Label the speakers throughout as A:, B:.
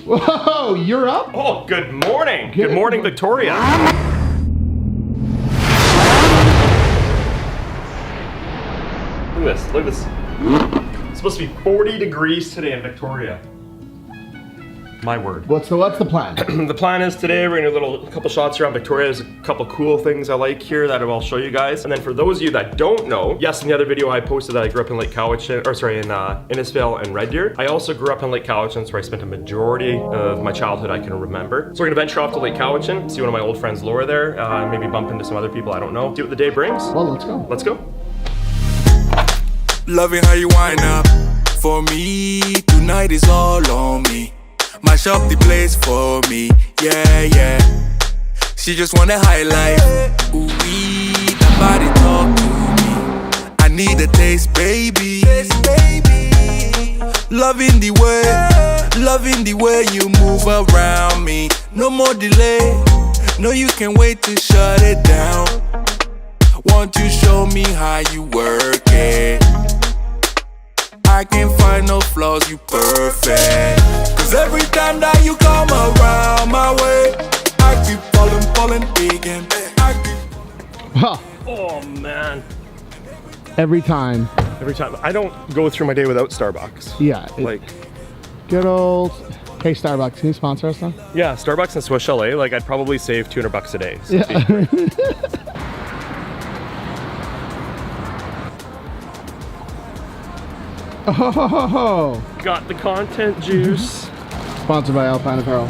A: Whoa, you're up?
B: Oh, good morning. Good morning, Victoria. Look at this, look at this. It's supposed to be 40 degrees today in Victoria. My word.
A: What's the plan?
B: The plan is today we're gonna do a couple shots around Victoria. There's a couple cool things I like here that I'll show you guys. And then for those of you that don't know, yes, in the other video I posted that I grew up in Lake Cowichan, or sorry, in Innisfail and Red Deer. I also grew up in Lake Cowichan, where I spent a majority of my childhood I can remember. So we're gonna venture off to Lake Cowichan, see one of my old friends Laura there, maybe bump into some other people I don't know. See what the day brings.
A: Well, let's go.
B: Let's go.
C: Loving how you wind up for me. Tonight is all on me. Mash up the place for me, yeah, yeah. She just wanna highlight. Ooh, that body talk to me. I need a taste, baby. Loving the way you move around me. No more delay. No, you can't wait to shut it down. Won't you show me how you work it? I can't find no flaws, you perfect. Cause every time that you come around my way, I keep falling again.
A: Huh.
B: Oh man.
A: Every time.
B: Every time. I don't go through my day without Starbucks.
A: Yeah.
B: Like,
A: good old. Hey Starbucks, can you sponsor us now?
B: yeah, Starbucks and Swiss Chalet, like I'd probably save $200 a day. So
A: Yeah. Oh,
B: got the content juice.
A: sponsored by Alpine Apparel.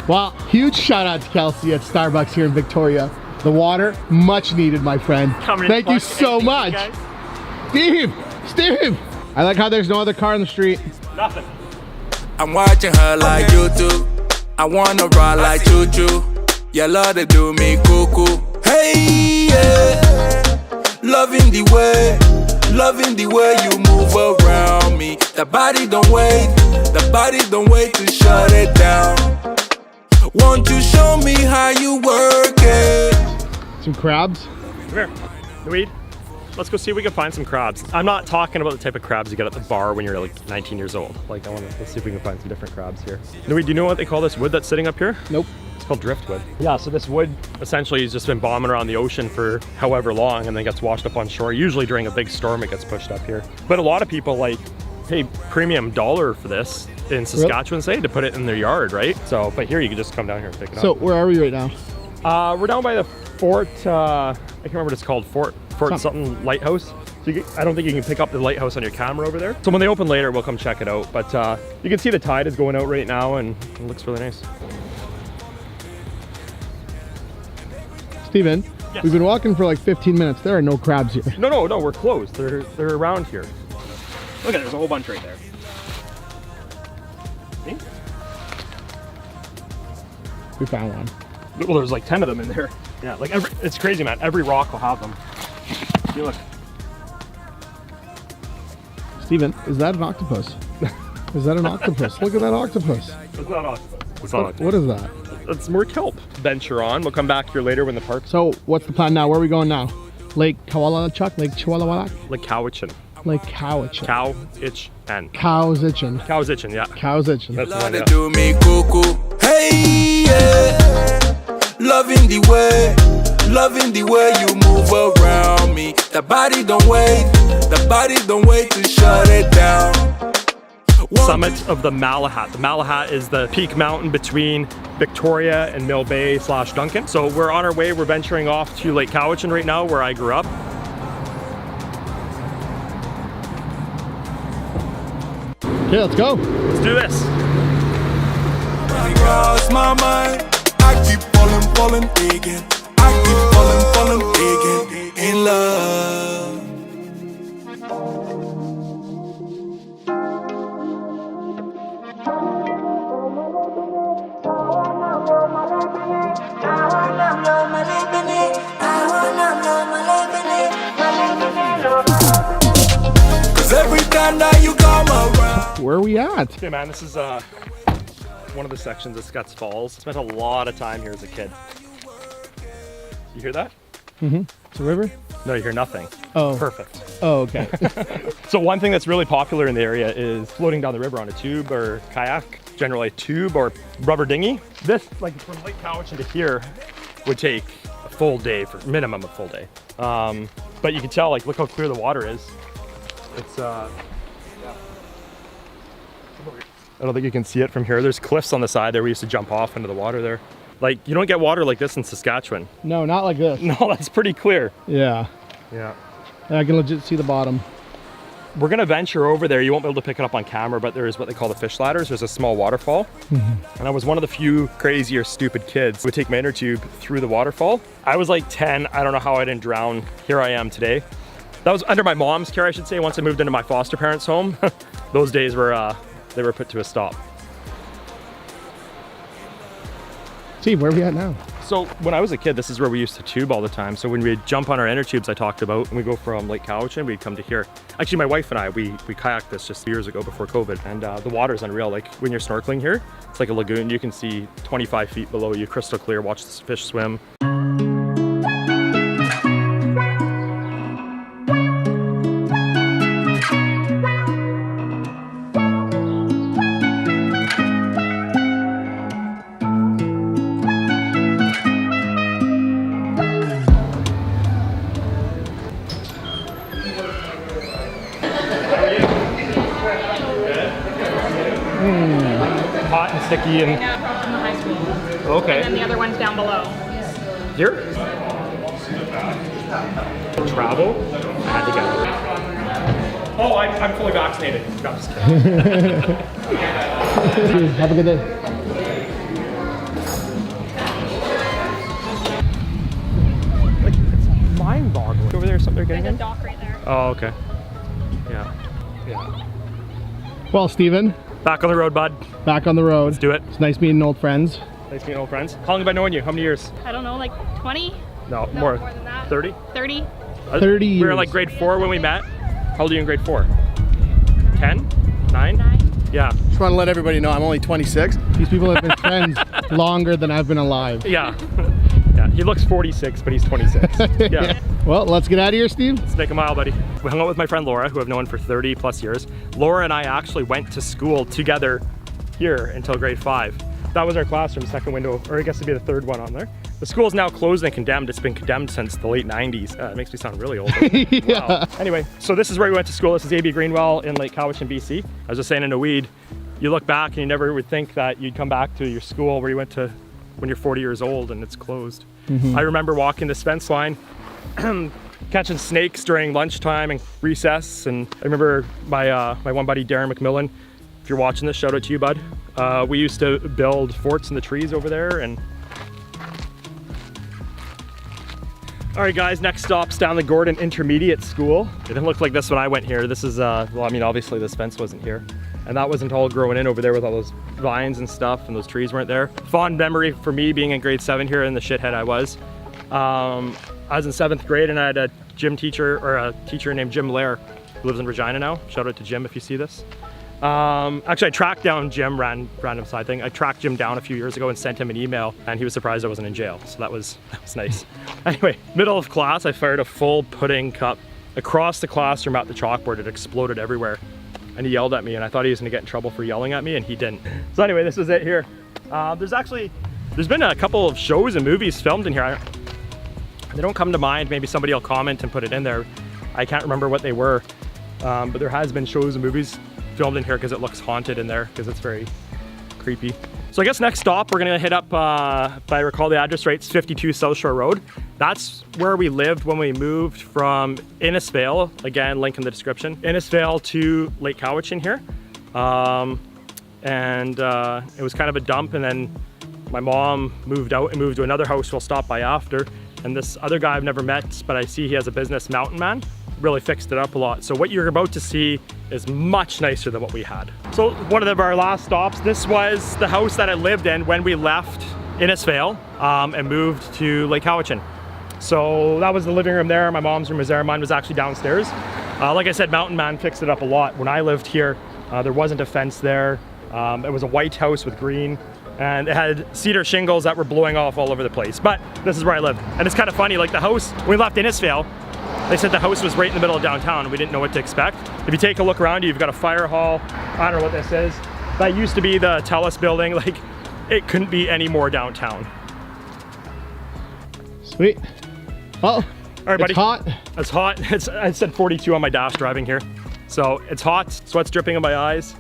A: Well, huge shout out to Kelsey at Starbucks here in Victoria. The water, much needed, my friend. Thank you so much. Steve, I like how there's no other car in the street.
B: Nothing.
C: I'm watching her like YouTube. I wanna ride like choo-choo. You love to do me cuckoo. Hey, yeah. Loving the way you move around me. The body don't wait to shut it down. Won't you show me how you work it?
A: Some crabs.
B: Come here, Louise. Let's go see if we can find some crabs. I'm not talking about the type of crabs you get at the bar when you're like 19 years old. Like, let's see if we can find some different crabs here. Louise, do you know what they call this wood that's sitting up here?
A: Nope.
B: It's called driftwood. Yeah, so this wood essentially has just been bombing around the ocean for however long and then gets washed up on shore. Usually during a big storm it gets pushed up here. But a lot of people like pay premium dollar for this in Saskatchewan, say, to put it in their yard, right? So, but here you can just come down here and pick it up.
A: So where are we right now?
B: We're down by the Fort, I can't remember what it's called, Fort something lighthouse. So I don't think you can pick up the lighthouse on your camera over there. So when they open later, we'll come check it out. But you can see the tide is going out right now and it looks really nice.
A: Steven,
B: yes.
A: We've been walking for like 15 minutes. There are no crabs here.
B: No, we're closed. They're around here. Look at it, there's a whole bunch right there. See?
A: We found one.
B: Well, there's like 10 of them in there. Yeah, like it's crazy, man. Every rock will have them. See, look.
A: Steven, is that an octopus? Is that an octopus? Look at that octopus.
B: It's not octopus. It's not octopus.
A: What is that?
B: It's more kelp. Venture on. We'll come back here later when the park's...
A: So what's the plan now? Where are we going now? Lake Cowichan? Lake Cowichan?
B: Lake Cowichan.
A: Lake Cowichan.
B: Cowichan.
A: Cowichan.
B: Cowichan, yeah.
A: Cowichan.
B: That's the
C: Love
B: one,
C: to
B: yeah.
C: do me cuckoo. Hey, yeah. Loving the way you move around me. The body don't wait to shut it down.
B: Summit of the Malahat. The Malahat is the peak mountain between Victoria and Mill Bay / Duncan. So we're on our way. We're venturing off to Lake Cowichan right now, where I grew up.
A: Okay, let's go.
B: Let's do this.
C: Cross my mind, I keep falling again. I keep falling again in love. Cause every time that you come around.
A: Where are we at?
B: Okay, man, this is one of the sections of Scotts Falls. Spent a lot of time here as a kid. You hear that?
A: Mm-hmm. It's a river?
B: No, you hear nothing.
A: Oh.
B: Perfect.
A: Oh, okay.
B: So one thing that's really popular in the area is floating down the river on a tube or kayak. generally a tube or rubber dinghy. This, like from Lake Cowichan to here, would take a full day, for minimum a full day. But you can tell, like, look how clear the water is. It's, yeah. I don't think you can see it from here. There's cliffs on the side there. We used to jump off into the water there. Like, you don't get water like this in Saskatchewan.
A: No, not like this.
B: No, that's pretty clear.
A: Yeah.
B: Yeah.
A: I can legit see the bottom.
B: We're gonna venture over there. You won't be able to pick it up on camera, but there is what they call the fish ladders. There's a small waterfall. And I was one of the few crazy or stupid kids who would take my inner tube through the waterfall. I was like 10. I don't know how I didn't drown. Here I am today. That was under my mom's care, I should say, once I moved into my foster parents' home. Those days were, they were put to a stop.
A: Steve, where are we at now?
B: So when I was a kid, this is where we used to tube all the time. So when we'd jump on our inner tubes I talked about, and we go from Lake Cowichan, we'd come to here. Actually, my wife and I, we kayaked this just years ago before COVID, and the water's unreal. Like when you're snorkeling here, it's like a lagoon. You can see 25 feet below you, crystal clear, watch the fish swim. Hot and sticky and...
D: Yeah, across from the high school.
B: Okay.
D: And then the other one's down below.
B: Here? Travel? I had to get it. Oh, I'm fully vaccinated. No, I'm just kidding.
A: Have a good day.
B: Like, it's mind-boggling. Over there, something they're getting
D: There's a
B: in?
D: dock right there.
B: Oh, okay. Yeah. Yeah.
A: Well, Steven,
B: Back on the road, bud.
A: back on the road.
B: Let's do it.
A: It's nice meeting old friends.
B: Nice meeting old friends. How long have I known you? How many years?
D: I don't know, like 20?
B: No,
D: No,
B: more.
D: more than that.
B: 30?
D: 30?
A: 30
B: We were
A: years.
B: like grade 4 when we met. How old are you in grade 4? 10? 9?
D: 9?
B: Yeah.
A: Just want to let everybody know I'm only 26. These people have been friends longer than I've been alive.
B: Yeah. Yeah. He looks 46, but he's 26. Yeah.
A: Well, let's get out of here, Steve.
B: Let's make a mile, buddy. We hung out with my friend Laura, who I've known for 30 plus years. Laura and I actually went to school together here until grade 5. That was our classroom, second window, or I guess it'd be the third one on there. The school's now closed and condemned. It's been condemned since the late 90s. It makes me sound really old.
A: Yeah.
B: Wow. Anyway, so this is where we went to school. This is AB Greenwell in Lake Cowichan, BC. I was just saying in a weed, you look back and you never would think that you'd come back to your school where you went to when you're 40 years old and it's closed. I remember walking this fence line, catching snakes during lunchtime and recess. And I remember my one buddy, Darren McMillan, if you're watching this, shout out to you, bud. We used to build forts in the trees over there. And all right, guys, next stop, Stanley Gordon Intermediate School. It didn't look like this when I went here. This is, well, I mean, obviously this fence wasn't here. And that wasn't all growing in over there with all those vines and stuff, and those trees weren't there. Fond memory for me being in grade 7 here in the shithead I was. I was in 7th grade and I had a gym teacher, or a teacher named Jim Lair, who lives in Regina now. Shout out to Jim if you see this. Actually, I tracked down Jim, random side thing. I tracked Jim down a few years ago and sent him an email, and he was surprised I wasn't in jail. So that was nice. Anyway, middle of class, I fired a full pudding cup across the classroom at the chalkboard. It exploded everywhere. And he yelled at me, and I thought he was gonna get in trouble for yelling at me, and he didn't. So anyway, this was it here. There's been a couple of shows and movies filmed in here. They don't come to mind. Maybe somebody will comment and put it in there. I can't remember what they were, but there has been shows and movies filmed in here because it looks haunted in there because it's very creepy. So I guess next stop, we're gonna hit up, if I recall the address right, it's 52 South Shore Road. That's where we lived when we moved from Innisfail, again, link in the description, Innisfail to Lake Cowichan here. It was kind of a dump, and then my mom moved out and moved to another house we'll stop by after. And this other guy I've never met, but I see he has a business, Mountain Man, really fixed it up a lot. So what you're about to see is much nicer than what we had. So one of our last stops, this was the house that I lived in when we left Innisfail and moved to Lake Cowichan. So that was the living room there. My mom's room was there. Mine was actually downstairs. Like I said, Mountain Man fixed it up a lot. When I lived here, there wasn't a fence there. It was a white house with green, and it had cedar shingles that were blowing off all over the place. But this is where I lived. And it's kind of funny, like the house, when we left Innisfail, they said the house was right in the middle of downtown and we didn't know what to expect. If you take a look around you, you've got a fire hall. I don't know what this is. That used to be the TELUS building. Like, it couldn't be any more downtown.
A: Sweet. Oh,
B: all right, buddy.
A: It's hot.
B: It's hot. I said 42 on my dash driving here. So it's hot, sweat's dripping in my eyes.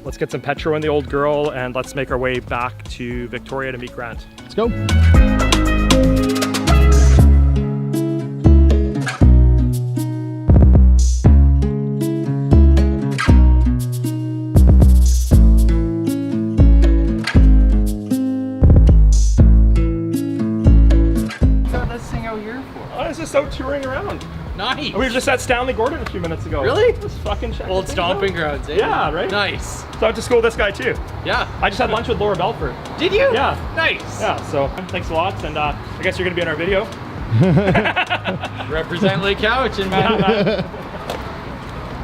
B: Let's get some petrol in the old girl and let's make our way back to Victoria to meet Grant.
A: Let's go.
B: Just out touring around.
E: Nice.
B: We were just at Stanley Gordon a few minutes ago.
E: Really?
B: Just fucking check.
E: Old stomping grounds, eh?
B: Yeah, right?
E: Nice.
B: So I went to school with this guy too.
E: Yeah.
B: I just had lunch with Laura Belford.
E: Did you?
B: Yeah.
E: Nice.
B: Yeah, so thanks a lot. And I guess you're gonna be in our video.
E: Represent Lake Cowichan, man.
B: Yeah, man.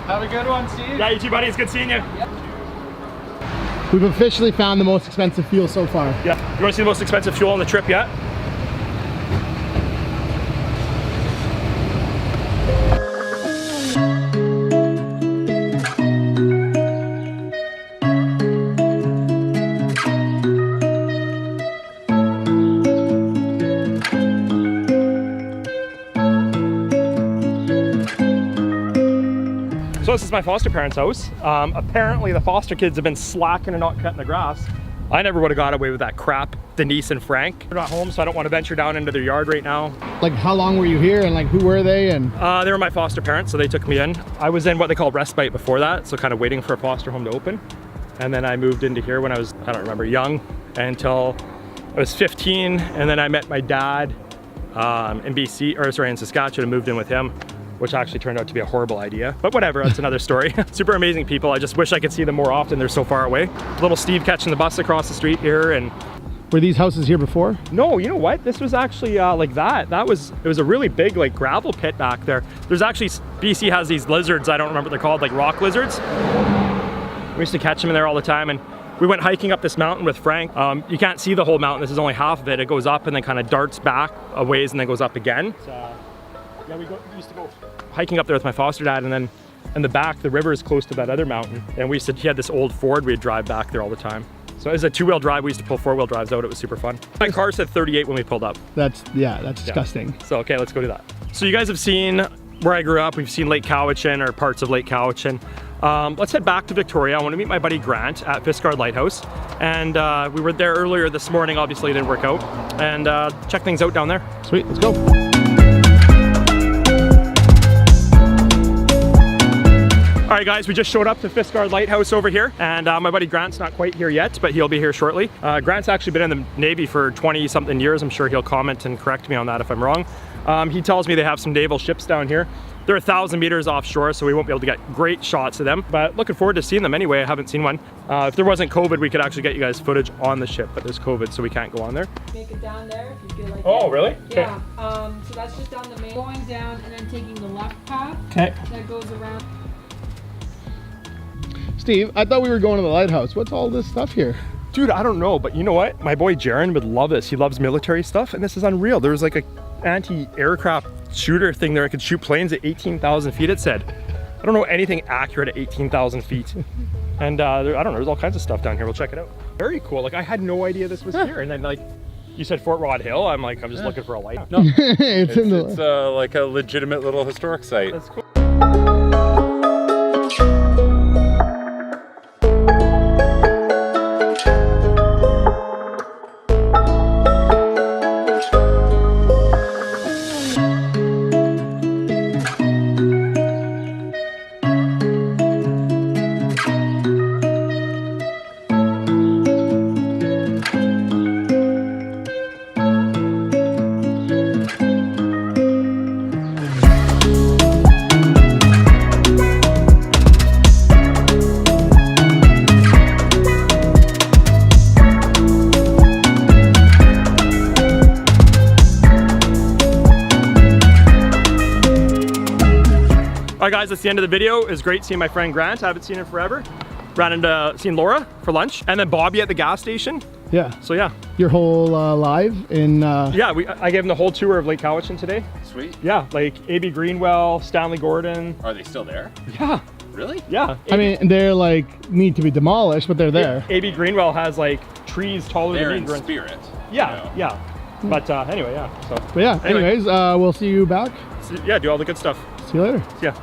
E: Have a good one, Steve.
B: Yeah, you too, buddy. It's good seeing you.
E: Yep.
A: We've officially found the most expensive fuel so far.
B: Yeah. You wanna see the most expensive fuel on the trip yet? So this is my foster parents' house. Apparently the foster kids have been slacking and not cutting the grass. I never would have got away with that crap. Denise and Frank. They're not home, so I don't want to venture down into their yard right now.
A: Like, how long were you here, and like, who were they? And
B: They were my foster parents, so they took me in. I was in what they call respite before that, so kind of waiting for a foster home to open. And then I moved into here when I was, I don't remember, young, until I was 15. And then I met my dad in BC, or sorry, in Saskatchewan, and moved in with him, which actually turned out to be a horrible idea. But whatever, that's another story. Super amazing people. I just wish I could see them more often. They're so far away. Little Steve catching the bus across the street here. And
A: were these houses here before?
B: no, you know what? This was actually like that. It was a really big like gravel pit back there. There's actually, BC has these lizards, I don't remember what they're called, like rock lizards. We used to catch them in there all the time. And we went hiking up this mountain with Frank. You can't see the whole mountain. This is only half of it. It goes up and then kind of darts back a ways and then goes up again. Yeah, we used to go hiking up there with my foster dad, and then in the back, the river is close to that other mountain. And he had this old Ford we'd drive back there all the time. So it was a two-wheel drive. We used to pull four-wheel drives out. It was super fun. My car said 38 when we pulled up.
A: That's disgusting.
B: So, okay, let's go do that. So you guys have seen where I grew up. We've seen Lake Cowichan or parts of Lake Cowichan. Let's head back to Victoria. I want to meet my buddy Grant at Fiskard Lighthouse. And we were there earlier this morning. Obviously, it didn't work out. And check things out down there.
A: Sweet, let's go.
B: All right, guys, we just showed up to Fiskard Lighthouse over here, and my buddy Grant's not quite here yet, but he'll be here shortly. Grant's actually been in the Navy for 20-something years. I'm sure he'll comment and correct me on that if I'm wrong. He tells me they have some naval ships down here. They're 1,000 meters offshore, so we won't be able to get great shots of them, but looking forward to seeing them anyway. I haven't seen one. If there wasn't COVID, we could actually get you guys footage on the ship, but there's COVID, so we can't go on there.
F: Make it down there if you feel like
B: Oh,
F: it.
B: really?
F: Yeah. So that's just down the main. Going down and then taking the left path.
B: Okay.
F: That goes around.
A: Steve, I thought we were going to the lighthouse. What's all this stuff here?
B: Dude, I don't know, but you know what? My boy Jaron would love this. He loves military stuff, and this is unreal. There was like a anti-aircraft shooter thing there. I could shoot planes at 18,000 feet, it said. I don't know anything accurate at 18,000 feet. And I don't know, there's all kinds of stuff down here. We'll check it out. Very cool. Like, I had no idea this was here. And then, like, you said Fort Rod Hill. I'm like, I'm just looking for a light. No,
A: it's in the...
G: It's like a legitimate little historic site.
B: that's cool. All right, guys, that's the end of the video. It was great seeing my friend Grant. I haven't seen him forever. Ran into, seen Laura for lunch, and then Bobby at the gas station.
A: Yeah.
B: So yeah.
A: Your whole live in...
B: Yeah, I gave him the whole tour of Lake Cowichan today.
G: Sweet.
B: Yeah, like A.B. Greenwell, Stanley Gordon.
G: Are they still there?
B: Yeah.
G: Really?
B: Yeah.
A: I mean, they're like need to be demolished, but they're there.
B: AB Greenwell has like trees taller
G: They're
B: than
G: in
B: me. growing-
G: spirit.
B: Yeah, yeah. But anyway, yeah. So
A: But yeah,
B: Anyway.
A: anyways, we'll see you back.
B: yeah, do all the good stuff.
A: See you later.
B: Yeah.